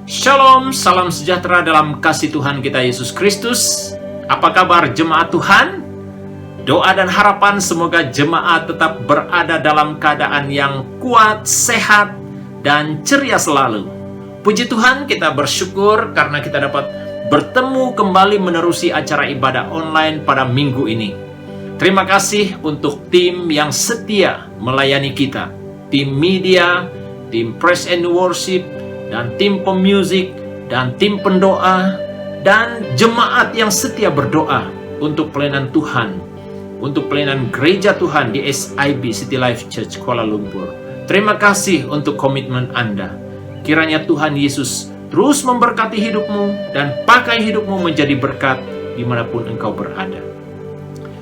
Shalom, salam sejahtera dalam kasih Tuhan kita Yesus Kristus. Apa kabar jemaat Tuhan? Doa dan harapan semoga jemaat tetap berada dalam keadaan yang kuat, sehat, dan ceria selalu. Puji Tuhan, kita bersyukur karena kita dapat bertemu kembali menerusi acara ibadah online pada minggu ini. Terima kasih untuk tim yang setia melayani kita. Tim media, tim praise and worship, dan tim pemusik, dan tim pendoa, dan jemaat yang setia berdoa untuk pelayanan Tuhan, untuk pelayanan gereja Tuhan di SIB City Life Church Kuala Lumpur. Terima kasih untuk komitmen Anda. Kiranya Tuhan Yesus terus memberkati hidupmu dan pakai hidupmu menjadi berkat dimanapun engkau berada.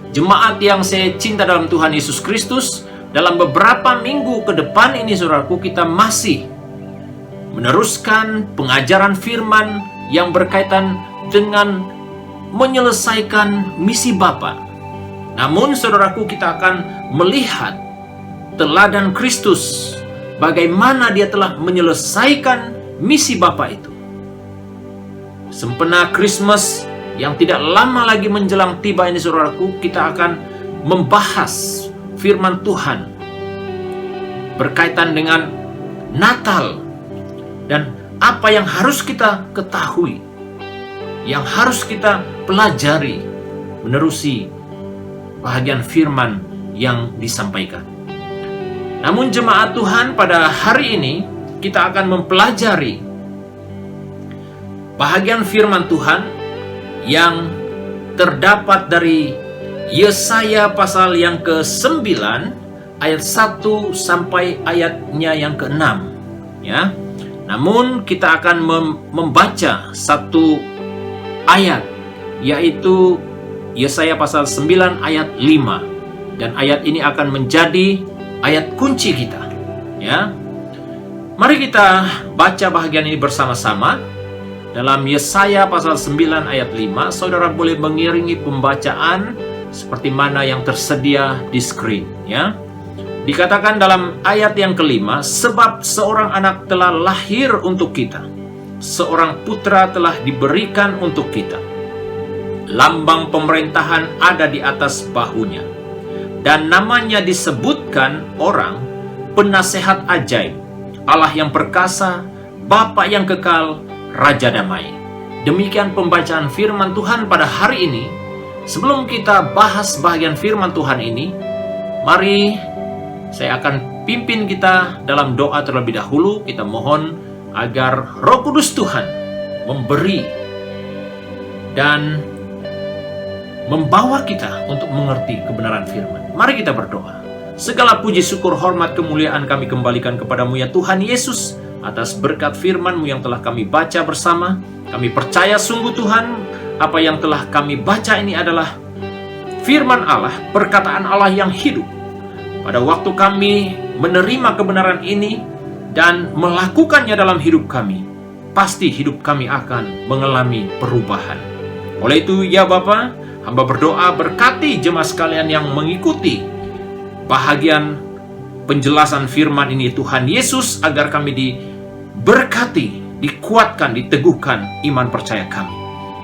Jemaat yang saya cinta dalam Tuhan Yesus Kristus, dalam beberapa minggu ke depan ini saudaraku, kita masih meneruskan pengajaran firman yang berkaitan dengan menyelesaikan misi Bapa. Namun saudaraku, kita akan melihat teladan Kristus, bagaimana dia telah menyelesaikan misi Bapa itu. Sempena Christmas yang tidak lama lagi menjelang tiba ini saudaraku, kita akan membahas firman Tuhan berkaitan dengan Natal. Dan apa yang harus kita ketahui, yang harus kita pelajari menerusi bahagian firman yang disampaikan. Namun jemaat Tuhan, pada hari ini kita akan mempelajari bahagian firman Tuhan yang terdapat dari Yesaya pasal yang ke-9 ayat 1 sampai ayatnya yang ke-6, ya. Namun kita akan membaca satu ayat, yaitu Yesaya pasal 9 ayat 5. Dan ayat ini akan menjadi ayat kunci kita, ya. Mari kita baca bahagian ini bersama-sama. Dalam Yesaya pasal 9 ayat 5, saudara boleh mengiringi pembacaan seperti mana yang tersedia di screen, ya. Dikatakan dalam ayat yang kelima, sebab seorang anak telah lahir untuk kita, seorang putra telah diberikan untuk kita. Lambang pemerintahan ada di atas bahunya, dan namanya disebutkan orang penasehat ajaib, Allah yang perkasa, Bapa yang kekal, Raja damai. Demikian pembacaan firman Tuhan pada hari ini. Sebelum kita bahas bahagian firman Tuhan ini, mari saya akan pimpin kita dalam doa terlebih dahulu. Kita mohon agar Roh Kudus Tuhan memberi dan membawa kita untuk mengerti kebenaran firman. Mari kita berdoa. Segala puji, syukur, hormat, kemuliaan kami kembalikan kepadamu ya Tuhan Yesus, atas berkat firman-Mu yang telah kami baca bersama. Kami percaya sungguh Tuhan, apa yang telah kami baca ini adalah firman Allah, perkataan Allah yang hidup. Pada waktu kami menerima kebenaran ini dan melakukannya dalam hidup kami, pasti hidup kami akan mengalami perubahan. Oleh itu, ya Bapa, hamba berdoa berkati jemaat sekalian yang mengikuti bahagian penjelasan firman ini Tuhan Yesus, agar kami diberkati, dikuatkan, diteguhkan iman percaya kami.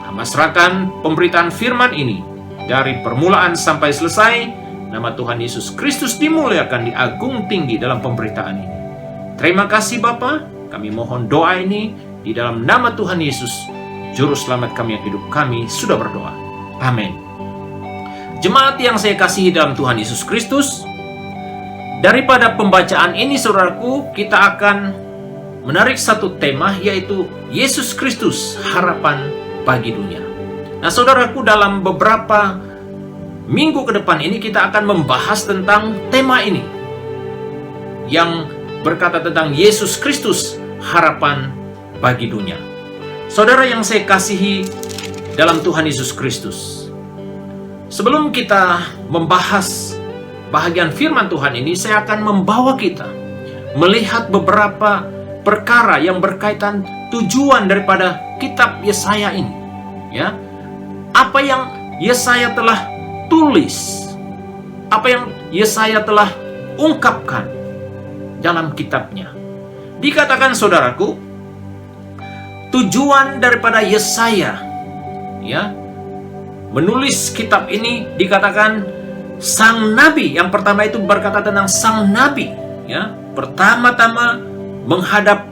Hamba serahkan pemberitaan firman ini dari permulaan sampai selesai. Nama Tuhan Yesus Kristus dimuliakan, diagung tinggi dalam pemberitaan ini. Terima kasih Bapa, kami mohon doa ini di dalam nama Tuhan Yesus, Juru Selamat kami yang hidup, kami sudah berdoa. Amin. Jemaat yang saya kasihi dalam Tuhan Yesus Kristus, daripada pembacaan ini saudaraku, kita akan menarik satu tema, yaitu Yesus Kristus, harapan bagi dunia. Nah saudaraku, dalam beberapa minggu ke depan ini kita akan membahas tentang tema ini yang berkata tentang Yesus Kristus, harapan bagi dunia. Saudara yang saya kasihi dalam Tuhan Yesus Kristus, sebelum kita membahas bahagian firman Tuhan ini, saya akan membawa kita melihat beberapa perkara yang berkaitan tujuan daripada kitab Yesaya ini, ya. Apa yang Yesaya telah tulis, apa yang Yesaya telah ungkapkan dalam kitabnya. Dikatakan saudaraku, tujuan daripada Yesaya ya menulis kitab ini dikatakan sang nabi. Yang pertama itu berkata tentang sang nabi ya, pertama-tama menghadap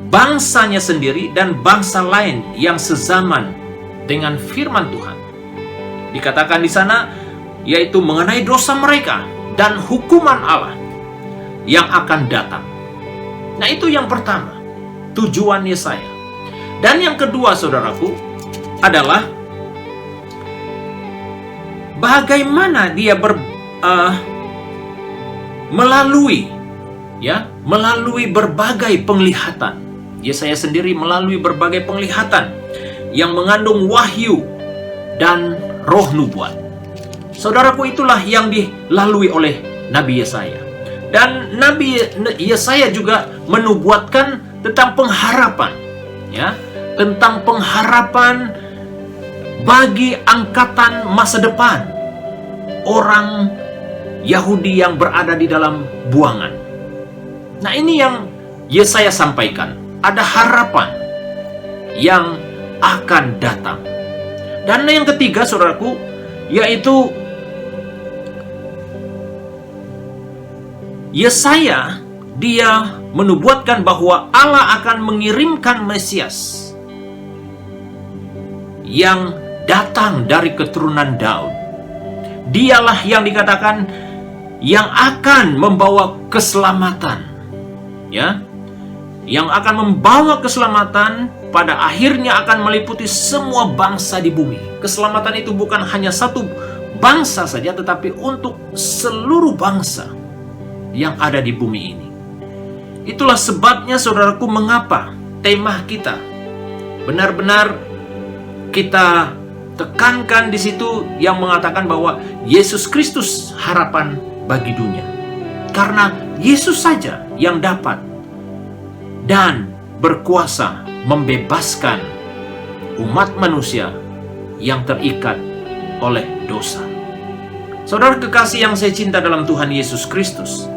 bangsanya sendiri dan bangsa lain yang sezaman dengan firman Tuhan. Dikatakan di sana yaitu mengenai dosa mereka dan hukuman Allah yang akan datang. Nah, itu yang pertama, tujuan Yesaya. Dan yang kedua, saudaraku, adalah bagaimana dia melalui berbagai penglihatan. Yesaya sendiri melalui berbagai penglihatan yang mengandung wahyu dan roh nubuat. Saudaraku, itulah yang dilalui oleh Nabi Yesaya. Dan Nabi Yesaya juga menubuatkan tentang pengharapan, ya, tentang pengharapan bagi angkatan masa depan orang Yahudi yang berada di dalam buangan. Nah, ini yang Yesaya sampaikan, ada harapan yang akan datang. Dan yang ketiga, saudaraku, yaitu Yesaya, dia menubuatkan bahwa Allah akan mengirimkan Mesias yang datang dari keturunan Daud. Dialah yang dikatakan yang akan membawa keselamatan, ya, yang akan membawa keselamatan pada akhirnya akan meliputi semua bangsa di bumi. Keselamatan itu bukan hanya satu bangsa saja, tetapi untuk seluruh bangsa yang ada di bumi ini. Itulah sebabnya, saudaraku, mengapa tema kita benar-benar kita tekankan di situ yang mengatakan bahwa Yesus Kristus harapan bagi dunia. Karena Yesus saja yang dapat dan berkuasa membebaskan umat manusia yang terikat oleh dosa. Saudara kekasih yang saya cinta dalam Tuhan Yesus Kristus,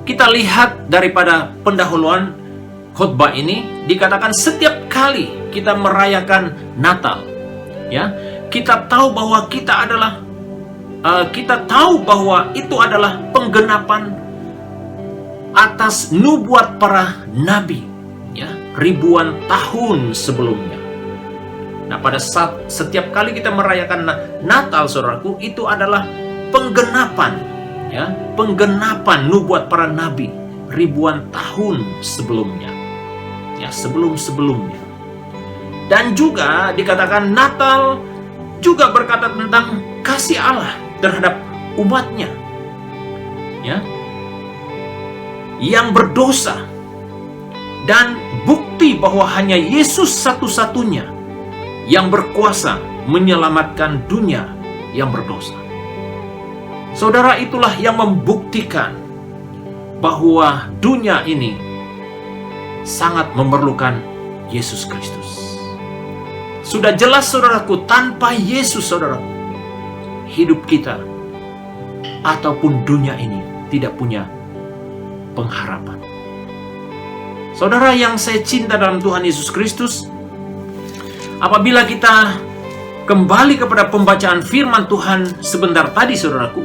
kita lihat daripada pendahuluan khotbah ini dikatakan setiap kali kita merayakan Natal, ya, kita tahu bahwa itu adalah penggenapan atas nubuat para nabi, ya, ribuan tahun sebelumnya. Nah, pada saat setiap kali kita merayakan Natal, saudaraku, itu adalah penggenapan, ya, penggenapan nubuat para nabi ribuan tahun sebelumnya, ya, sebelum-sebelumnya. Dan juga dikatakan Natal juga berkata tentang kasih Allah terhadap umatnya, ya, yang berdosa, dan bukti bahwa hanya Yesus satu-satunya yang berkuasa menyelamatkan dunia yang berdosa. Saudara, itulah yang membuktikan bahwa dunia ini sangat memerlukan Yesus Kristus. Sudah jelas, saudaraku, tanpa Yesus, saudaraku, hidup kita ataupun dunia ini tidak punya pengharapan. Saudara yang saya cinta dalam Tuhan Yesus Kristus, apabila kita kembali kepada pembacaan firman Tuhan sebentar tadi, saudaraku,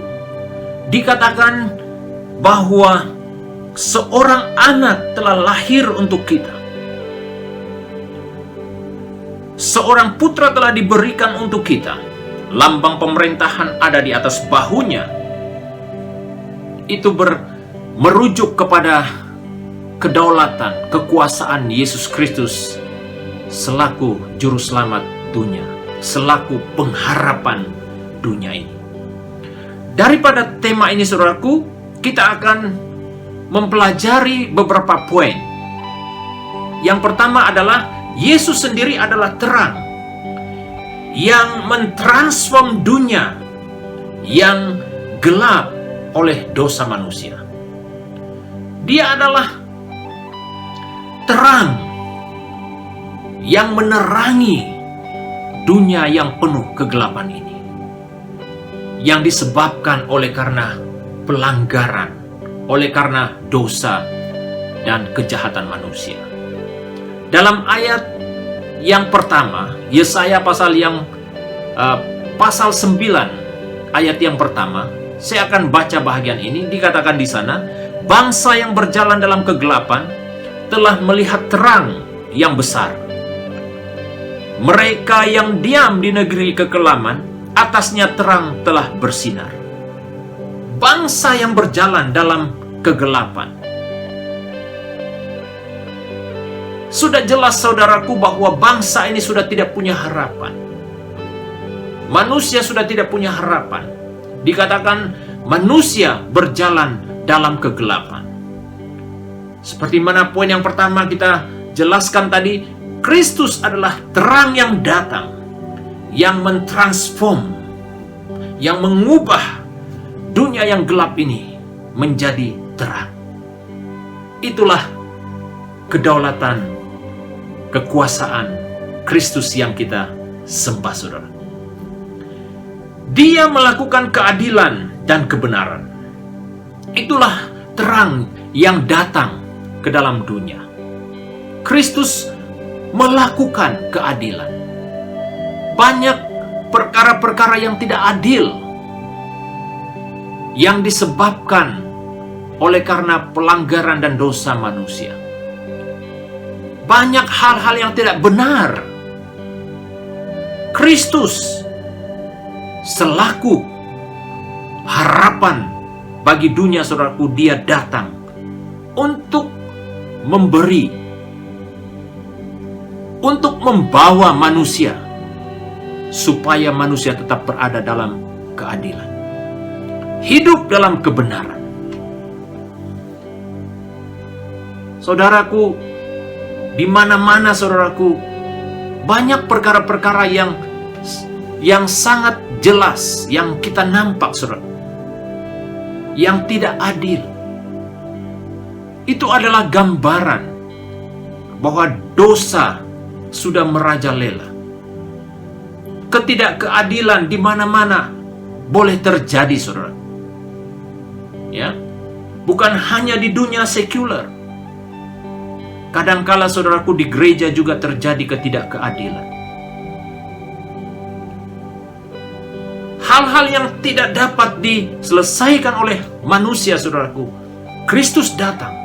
dikatakan bahwa seorang anak telah lahir untuk kita. Seorang putra telah diberikan untuk kita. Lambang pemerintahan ada di atas bahunya. Itu merujuk kepada kedaulatan, kekuasaan Yesus Kristus selaku juru selamat dunia, selaku pengharapan dunia ini. Daripada tema ini, saudaraku, kita akan mempelajari beberapa poin. Yang pertama adalah Yesus sendiri adalah terang yang mentransform dunia yang gelap oleh dosa manusia. Dia adalah terang yang menerangi dunia yang penuh kegelapan ini, yang disebabkan oleh karena pelanggaran, oleh karena dosa dan kejahatan manusia. Dalam ayat yang pertama, Yesaya pasal 9 ayat yang pertama, saya akan baca bahagian ini. Dikatakan di sana, bangsa yang berjalan dalam kegelapan telah melihat terang yang besar. Mereka yang diam di negeri kekelaman, atasnya terang telah bersinar. Bangsa yang berjalan dalam kegelapan. Sudah jelas saudaraku bahwa bangsa ini sudah tidak punya harapan. Manusia sudah tidak punya harapan. Dikatakan manusia berjalan dalam kegelapan. Seperti mana poin yang pertama kita jelaskan tadi, Kristus adalah terang yang datang, yang mentransform, yang mengubah dunia yang gelap ini menjadi terang. Itulah kedaulatan, kekuasaan Kristus yang kita sembah, saudara. Dia melakukan keadilan dan kebenaran. Itulah terang yang datang ke dalam dunia. Kristus melakukan keadilan. Banyak perkara-perkara yang tidak adil yang disebabkan oleh karena pelanggaran dan dosa manusia. Banyak hal-hal yang tidak benar. Kristus selaku harapan bagi dunia, saudaraku, dia datang untuk memberi, untuk membawa manusia supaya manusia tetap berada dalam keadilan, hidup dalam kebenaran. Saudaraku, di mana-mana saudaraku, banyak perkara-perkara yang sangat jelas yang kita nampak, saudara, yang tidak adil. Itu adalah gambaran bahwa dosa sudah merajalela. Ketidakkeadilan di mana-mana boleh terjadi, saudara. Ya, bukan hanya di dunia sekuler. Kadangkala saudaraku, di gereja juga terjadi ketidakkeadilan. Hal-hal yang tidak dapat diselesaikan oleh manusia, saudaraku, Kristus datang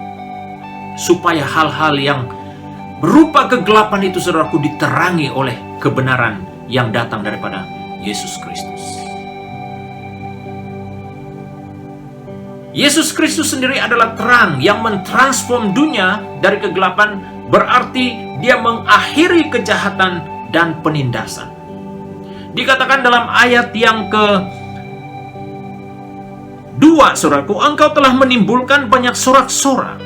supaya hal-hal yang berupa kegelapan itu, saudaraku, diterangi oleh kebenaran yang datang daripada Yesus Kristus. Yesus Kristus sendiri adalah terang yang mentransform dunia dari kegelapan, berarti dia mengakhiri kejahatan dan penindasan. Dikatakan dalam ayat yang ke-2, saudaraku, engkau telah menimbulkan banyak sorak-sorak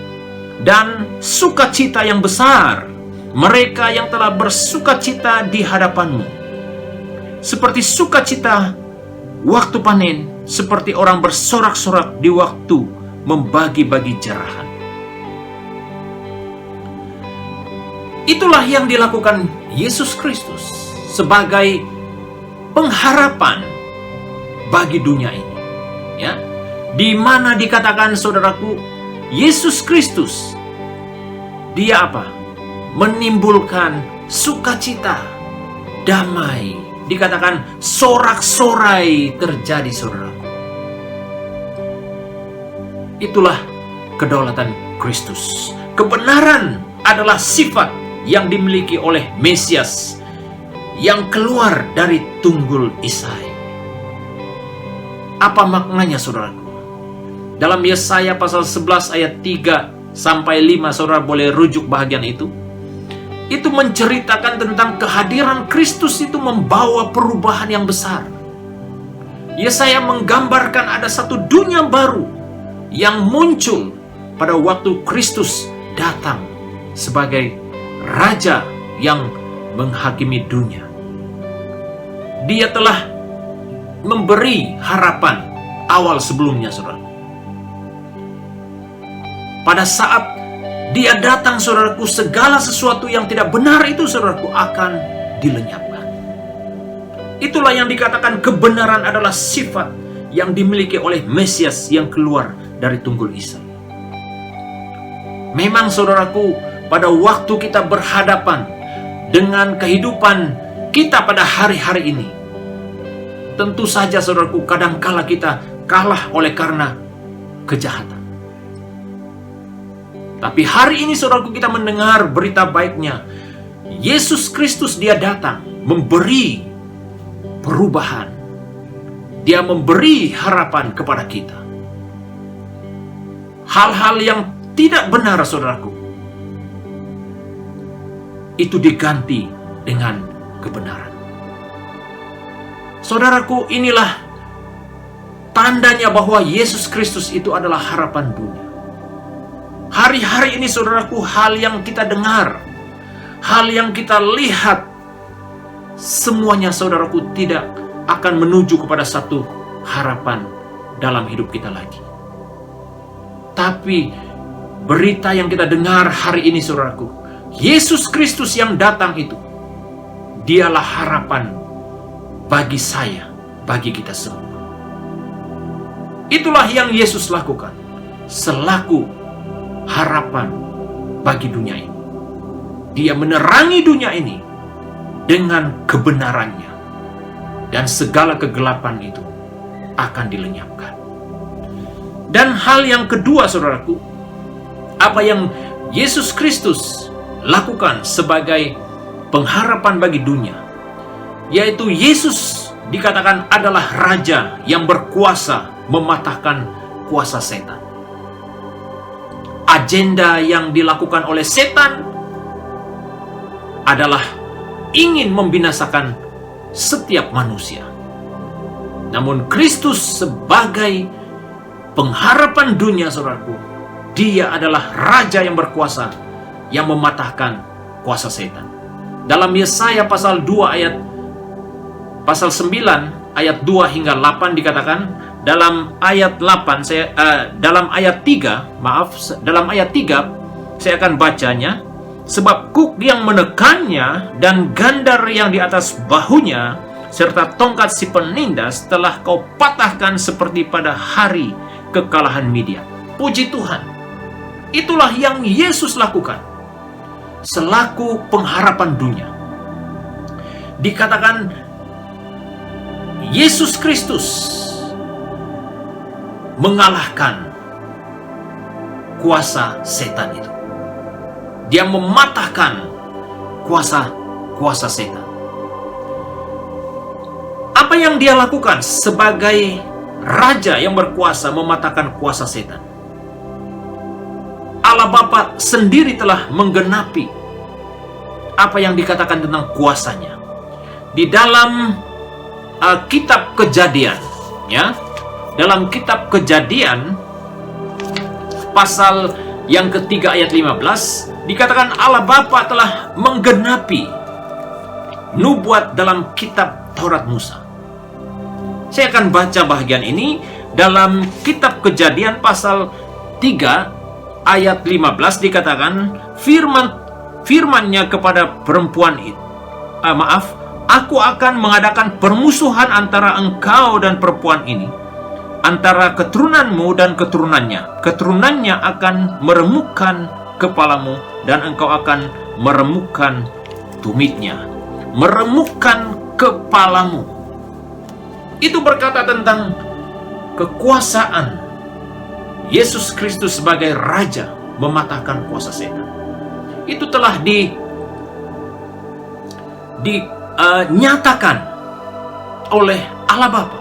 dan sukacita yang besar, mereka yang telah bersukacita di hadapanmu. Seperti sukacita waktu panen, seperti orang bersorak-sorak di waktu membagi-bagi jarahan. Itulah yang dilakukan Yesus Kristus sebagai pengharapan bagi dunia ini, ya, di mana dikatakan, saudaraku, Yesus Kristus, dia apa? Menimbulkan sukacita, damai. Dikatakan sorak-sorai terjadi, saudaraku. Itulah kedaulatan Kristus. Kebenaran adalah sifat yang dimiliki oleh Mesias yang keluar dari tunggul Isai. Apa maknanya, saudaraku? Dalam Yesaya pasal 11 ayat 3 sampai 5, saudara boleh rujuk bahagian itu. Itu menceritakan tentang kehadiran Kristus itu membawa perubahan yang besar. Yesaya menggambarkan ada satu dunia baru yang muncul pada waktu Kristus datang sebagai Raja yang menghakimi dunia. Dia telah memberi harapan awal sebelumnya, saudara. Pada saat dia datang, saudaraku, segala sesuatu yang tidak benar itu, saudaraku, akan dilenyapkan. Itulah yang dikatakan kebenaran adalah sifat yang dimiliki oleh Mesias yang keluar dari tunggul Isai. Memang, saudaraku, pada waktu kita berhadapan dengan kehidupan kita pada hari-hari ini. Tentu saja saudaraku, kadangkala kita kalah oleh karena kejahatan. Tapi hari ini saudaraku, kita mendengar berita baiknya. Yesus Kristus, Dia datang memberi perubahan. Dia memberi harapan kepada kita. Hal-hal yang tidak benar saudaraku, itu diganti dengan kebenaran. Saudaraku, inilah tandanya bahwa Yesus Kristus itu adalah harapan dunia. Hari-hari ini saudaraku, hal yang kita dengar, hal yang kita lihat, semuanya saudaraku tidak akan menuju kepada satu harapan dalam hidup kita lagi. Tapi berita yang kita dengar hari ini saudaraku, Yesus Kristus yang datang itu, Dialah harapan bagi saya, bagi kita semua. Itulah yang Yesus lakukan selaku harapan bagi dunia ini. Dia menerangi dunia ini dengan kebenarannya, dan segala kegelapan itu akan dilenyapkan. Dan hal yang kedua saudaraku, apa yang Yesus Kristus lakukan sebagai pengharapan bagi dunia, yaitu Yesus dikatakan adalah Raja yang berkuasa mematahkan kuasa setan. Agenda yang dilakukan oleh setan adalah ingin membinasakan setiap manusia. Namun Kristus sebagai pengharapan dunia saudaraku, Dia adalah Raja yang berkuasa yang mematahkan kuasa setan. Dalam Yesaya pasal 9 ayat 2 hingga 8 dikatakan, dalam ayat 3 saya akan bacanya. Sebab kuk yang menekannya dan gandar yang di atas bahunya serta tongkat si penindas telah kau patahkan seperti pada hari kekalahan Midian. Puji Tuhan, itulah yang Yesus lakukan selaku pengharapan dunia. Dikatakan Yesus Kristus mengalahkan kuasa setan itu. Dia mematahkan kuasa setan. Apa yang Dia lakukan sebagai Raja yang berkuasa mematahkan kuasa setan? Allah Bapa sendiri telah menggenapi apa yang dikatakan tentang kuasanya di dalam kitab Kejadian, ya. Dalam kitab Kejadian pasal yang ketiga ayat 15 dikatakan Allah Bapa telah menggenapi nubuat dalam kitab Taurat Musa. Saya akan baca bagian ini dalam kitab Kejadian pasal 3 ayat 15 dikatakan firman-nya kepada perempuan itu, aku akan mengadakan permusuhan antara engkau dan perempuan ini, antara keturunanmu dan keturunannya. Keturunannya akan meremukkan kepalamu dan engkau akan meremukkan tumitnya. Meremukkan kepalamu. Itu berkata tentang kekuasaan Yesus Kristus sebagai Raja mematahkan kuasa setan. Itu telah dinyatakan oleh Allah Bapa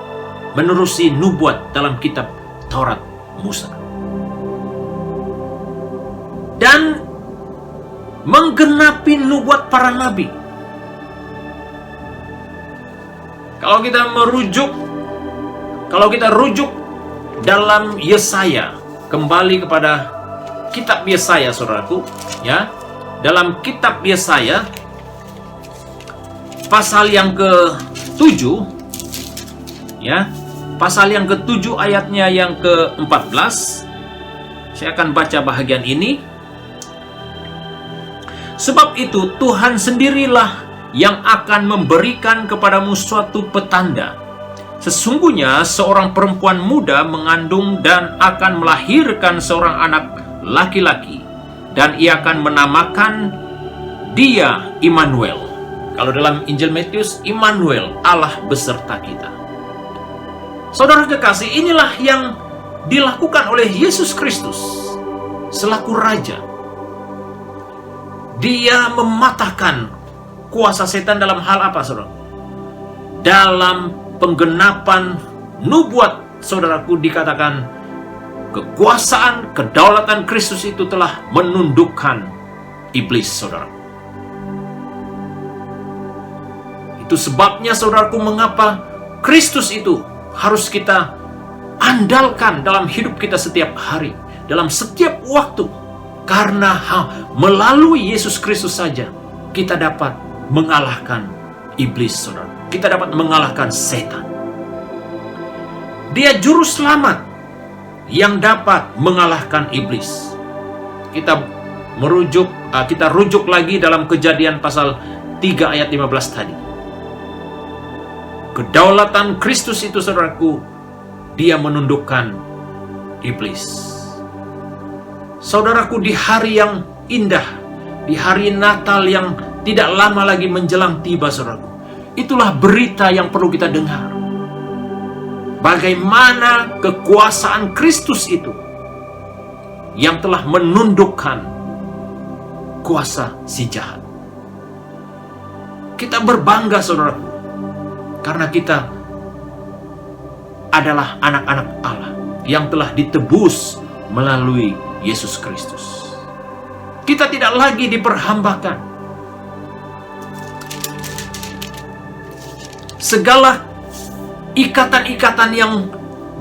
menerusi nubuat dalam kitab Taurat Musa. Dan menggenapi nubuat para nabi. Kalau kita rujuk dalam Yesaya, kembali kepada kitab Yesaya saudaraku, ya. Dalam kitab Yesaya pasal yang ke-7, ya. Pasal yang ke-7 ayatnya yang ke-14. Saya akan baca bahagian ini. Sebab itu Tuhan sendirilah yang akan memberikan kepadamu suatu petanda. Sesungguhnya seorang perempuan muda mengandung dan akan melahirkan seorang anak laki-laki, dan ia akan menamakan dia Immanuel. Kalau dalam Injil Matius, Immanuel, Allah beserta kita. Saudara kekasih, inilah yang dilakukan oleh Yesus Kristus selaku Raja. Dia mematahkan kuasa setan dalam hal apa, saudara? Dalam penggenapan nubuat, saudaraku, dikatakan kekuasaan, kedaulatan Kristus itu telah menundukkan iblis, saudara. Itu sebabnya, saudaraku, mengapa Kristus itu harus kita andalkan dalam hidup kita setiap hari, dalam setiap waktu. Karena melalui Yesus Kristus saja kita dapat mengalahkan iblis, saudara. Kita dapat mengalahkan setan. Dia juru selamat yang dapat mengalahkan iblis. Kita rujuk lagi dalam Kejadian pasal 3 ayat 15 tadi. Kedaulatan Kristus itu, saudaraku, dia menundukkan iblis. Saudaraku, di hari yang indah, di hari Natal yang tidak lama lagi menjelang tiba, saudaraku, itulah berita yang perlu kita dengar. Bagaimana kekuasaan Kristus itu yang telah menundukkan kuasa si jahat. Kita berbangga, saudaraku, karena kita adalah anak-anak Allah yang telah ditebus melalui Yesus Kristus. Kita tidak lagi diperhambakan. Segala ikatan-ikatan yang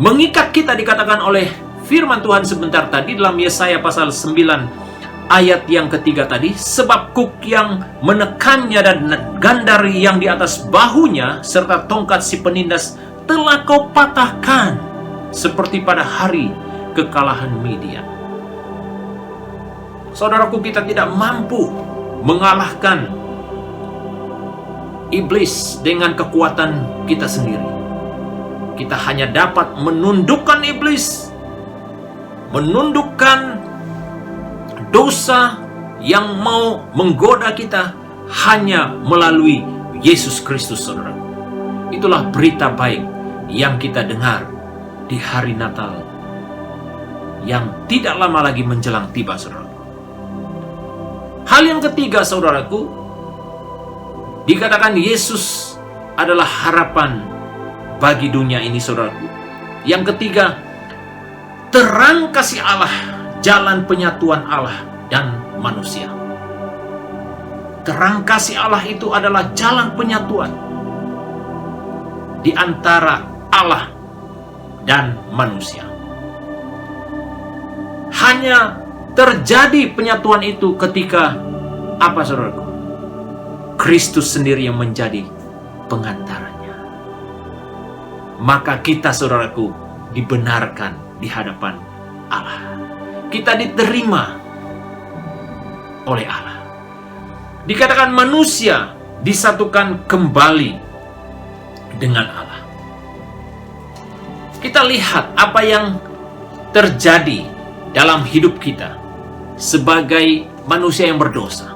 mengikat kita dikatakan oleh firman Tuhan sebentar tadi dalam Yesaya pasal 9 ayat yang ketiga tadi, sebab kuk yang menekannya dan gandari yang di atas bahunya serta tongkat si penindas telah kau patahkan seperti pada hari kekalahan Midian. Saudaraku, kita tidak mampu mengalahkan iblis dengan kekuatan kita sendiri. Kita hanya dapat menundukkan iblis, menundukkan dosa yang mau menggoda kita hanya melalui Yesus Kristus, saudara. Itulah berita baik yang kita dengar di hari Natal yang tidak lama lagi menjelang tiba, saudara. Hal yang ketiga, saudaraku, dikatakan Yesus adalah harapan bagi dunia ini, saudaraku. Yang ketiga, terang kasih Allah, jalan penyatuan Allah dan manusia. Terang kasih Allah itu adalah jalan penyatuan di antara Allah dan manusia. Hanya terjadi penyatuan itu ketika apa, saudaraku? Kristus sendiri yang menjadi pengantaranya. Maka kita, saudaraku, dibenarkan di hadapan Allah. Kita diterima oleh Allah. Dikatakan manusia disatukan kembali dengan Allah. Kita lihat apa yang terjadi dalam hidup kita sebagai manusia yang berdosa.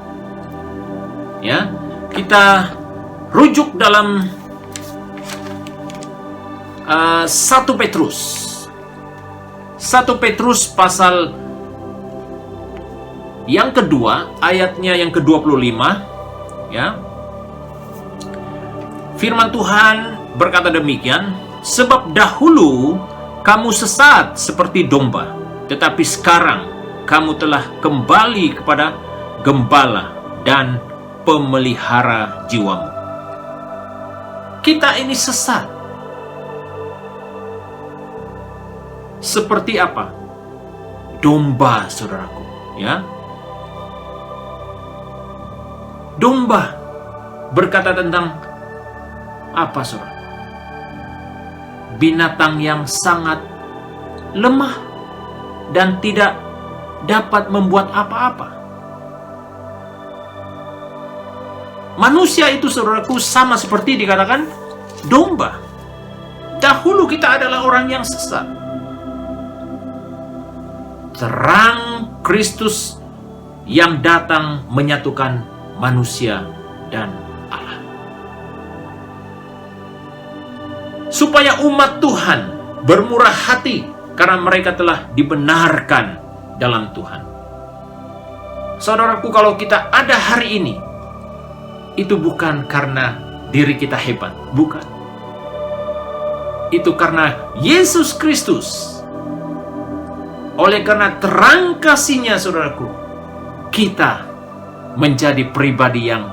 Ya, kita rujuk dalam 1 Petrus pasal yang kedua, ayatnya yang ke-25, ya. Firman Tuhan berkata demikian, sebab dahulu kamu sesat seperti domba, tetapi sekarang kamu telah kembali kepada gembala dan pemelihara jiwamu. Kita ini sesat. Seperti apa? Domba, saudaraku, ya. Domba berkata tentang apa, saudara? Binatang yang sangat lemah dan tidak dapat membuat apa-apa. Manusia itu, saudaraku, sama seperti dikatakan domba. Dahulu kita adalah orang yang sesat. Terang Kristus yang datang menyatukan manusia dan Allah. Supaya umat Tuhan bermurah hati karena mereka telah dibenarkan dalam Tuhan. Saudaraku, kalau kita ada hari ini, itu bukan karena diri kita hebat, bukan. Itu karena Yesus Kristus. Oleh karena terang kasih-Nya, saudaraku, kita menjadi pribadi yang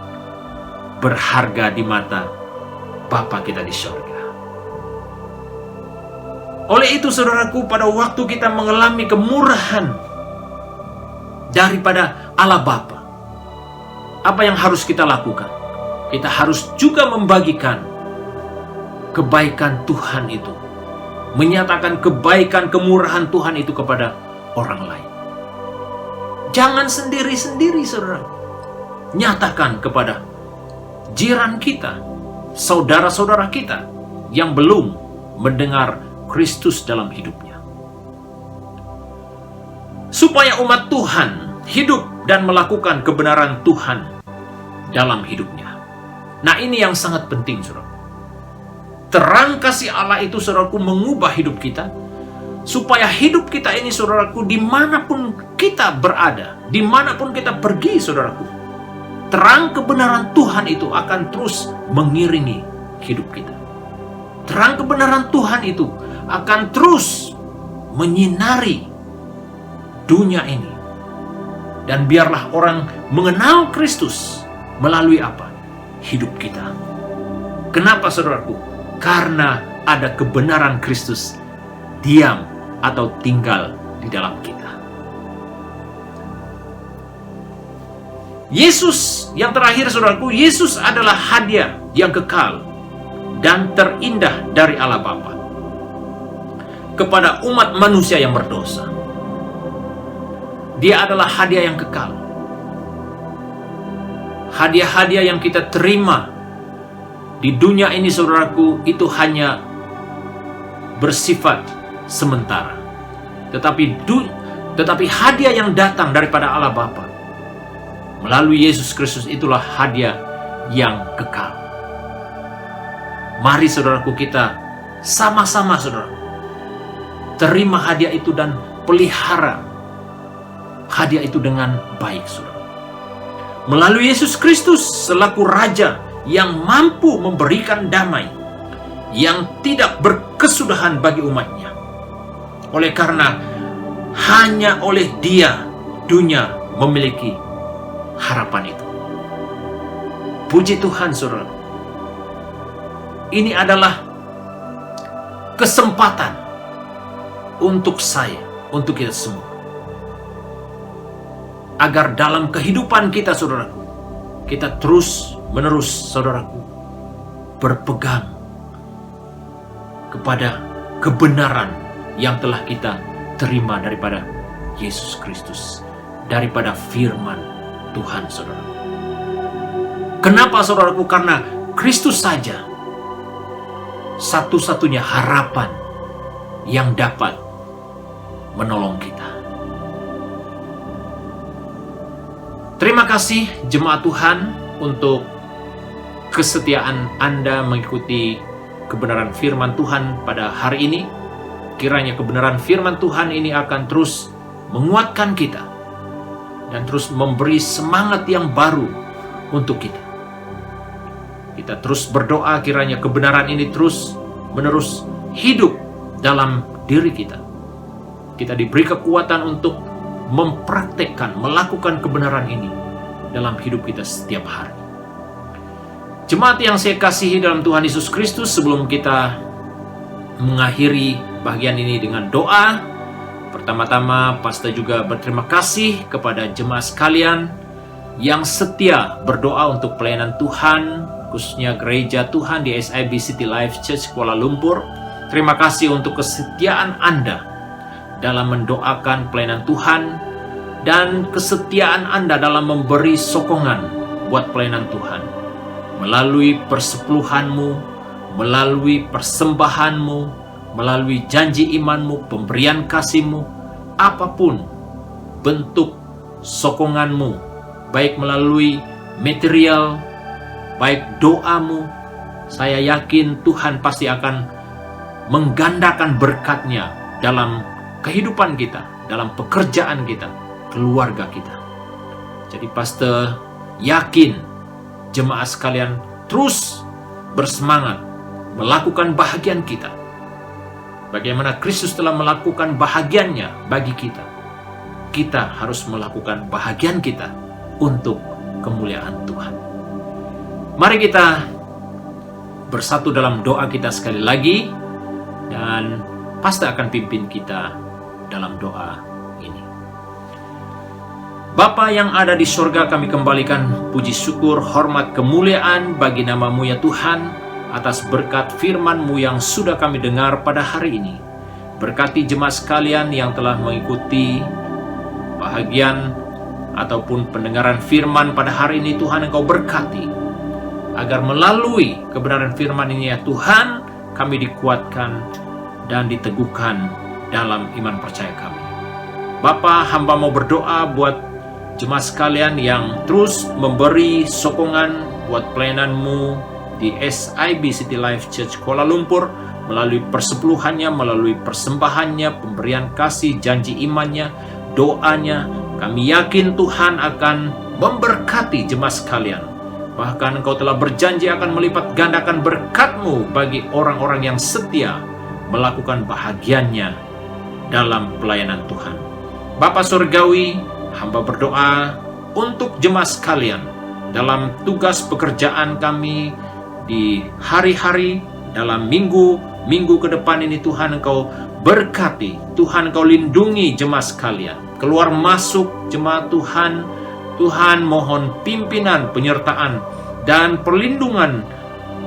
berharga di mata Bapa kita di surga. Oleh itu, saudaraku, pada waktu kita mengalami kemurahan daripada Allah Bapa, apa yang harus kita lakukan? Kita harus juga membagikan kebaikan Tuhan itu, menyatakan kebaikan kemurahan Tuhan itu kepada orang lain. Jangan sendiri-sendiri, saudara. Nyatakan kepada jiran kita, saudara-saudara kita yang belum mendengar Kristus dalam hidupnya. Supaya umat Tuhan hidup dan melakukan kebenaran Tuhan dalam hidupnya. Nah, ini yang sangat penting, saudara. Terang kasih Allah itu, saudaraku, mengubah hidup kita, supaya hidup kita ini, saudaraku, dimanapun kita berada, dimanapun kita pergi, saudaraku, terang kebenaran Tuhan itu akan terus mengiringi hidup kita. Terang kebenaran Tuhan itu akan terus menyinari dunia ini. Dan biarlah orang mengenal Kristus melalui apa? Hidup kita. Kenapa, saudaraku? Karena ada kebenaran Kristus diam atau tinggal di dalam kita. Yesus yang terakhir, saudaraku, Yesus adalah hadiah yang kekal dan terindah dari Allah Bapa kepada umat manusia yang berdosa. Dia adalah hadiah yang kekal. Hadiah-hadiah yang kita terima di dunia ini, saudaraku, itu hanya bersifat sementara. Tetapi hadiah yang datang daripada Allah Bapa melalui Yesus Kristus itulah hadiah yang kekal. Mari, saudaraku, kita sama-sama, saudara, terima hadiah itu dan pelihara hadiah itu dengan baik, saudara. Melalui Yesus Kristus selaku Raja yang mampu memberikan damai yang tidak berkesudahan bagi umatnya. Oleh karena hanya oleh Dia dunia memiliki harapan itu. Puji Tuhan, saudara. Ini adalah kesempatan untuk saya, untuk kita semua, agar dalam kehidupan kita, saudaraku, kita terus menerus, saudaraku, berpegang kepada kebenaran yang telah kita terima daripada Yesus Kristus, daripada firman Tuhan, saudaraku. Kenapa, saudaraku? Karena Kristus saja satu-satunya harapan yang dapat menolong kita. Terima kasih jemaat Tuhan untuk kesetiaan Anda mengikuti kebenaran firman Tuhan pada hari ini. Kiranya kebenaran firman Tuhan ini akan terus menguatkan kita dan terus memberi semangat yang baru untuk kita. Kita terus berdoa kiranya kebenaran ini terus menerus hidup dalam diri kita. Kita diberi kekuatan untuk mempraktekkan, melakukan kebenaran ini dalam hidup kita setiap hari. Jemaat yang saya kasihi dalam Tuhan Yesus Kristus, sebelum kita mengakhiri bagian ini dengan doa, pertama-tama Pastor juga berterima kasih kepada jemaat sekalian yang setia berdoa untuk pelayanan Tuhan, khususnya gereja Tuhan di SIB City Life Church Kuala Lumpur. Terima kasih untuk kesetiaan Anda dalam mendoakan pelayanan Tuhan dan kesetiaan Anda dalam memberi sokongan buat pelayanan Tuhan melalui persepuluhanmu, melalui persembahanmu, melalui janji imanmu, pemberian kasihmu, apapun bentuk sokonganmu, baik melalui material, baik doamu. Saya yakin Tuhan pasti akan menggandakan berkat-Nya dalam kehidupan kita, dalam pekerjaan kita, keluarga kita. Jadi pastor yakin jemaat sekalian terus bersemangat melakukan bahagian kita. Bagaimana Kristus telah melakukan bahagiannya bagi kita. Kita harus melakukan bahagian kita untuk kemuliaan Tuhan. Mari kita bersatu dalam doa kita sekali lagi, dan pastor akan pimpin kita dalam doa ini. Bapa yang ada di surga, kami kembalikan puji syukur, hormat, kemuliaan bagi nama-Mu ya Tuhan, atas berkat firman-Mu yang sudah kami dengar pada hari ini. Berkati jemaat sekalian yang telah mengikuti bahagian ataupun pendengaran firman pada hari ini. Tuhan, Engkau berkati, agar melalui kebenaran firman ini ya Tuhan, kami dikuatkan dan diteguhkan dalam iman percaya kami. Bapa, hamba mau berdoa buat jemaat sekalian yang terus memberi sokongan buat pelayanan-Mu di SIB City Life Church Kuala Lumpur, melalui persepuluhannya, melalui persembahannya, pemberian kasih, janji imannya, doanya. Kami yakin Tuhan akan memberkati jemaat sekalian. Bahkan Engkau telah berjanji akan melipat gandakan berkat-Mu bagi orang-orang yang setia melakukan bahagiannya dalam pelayanan Tuhan. Bapa Surgawi, hamba berdoa untuk jemaat sekalian dalam tugas pekerjaan kami di hari-hari, dalam minggu ke depan ini. Tuhan, Engkau berkati, Tuhan Engkau lindungi jemaat sekalian, keluar masuk jemaat Tuhan. Tuhan, mohon pimpinan, penyertaan, dan perlindungan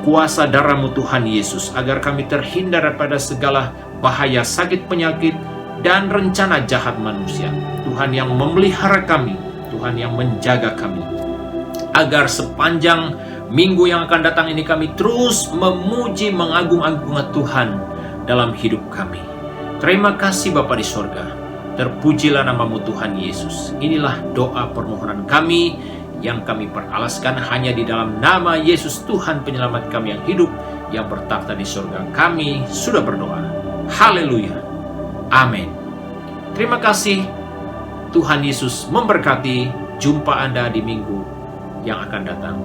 kuasa darah-Mu Tuhan Yesus, agar kami terhindar daripada segala bahaya, sakit, penyakit, dan rencana jahat manusia. Tuhan yang memelihara kami, Tuhan yang menjaga kami, agar sepanjang minggu yang akan datang ini kami terus memuji, mengagung-agungkan Tuhan dalam hidup kami. Terima kasih Bapa di sorga. Terpujilah nama-Mu Tuhan Yesus. Inilah doa permohonan kami yang kami peralaskan hanya di dalam nama Yesus Tuhan Penyelamat kami yang hidup, yang bertakhta di surga. Kami sudah berdoa. Haleluya. Amin. Terima kasih. Tuhan Yesus memberkati. Jumpa Anda di minggu yang akan datang.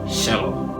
Shalom.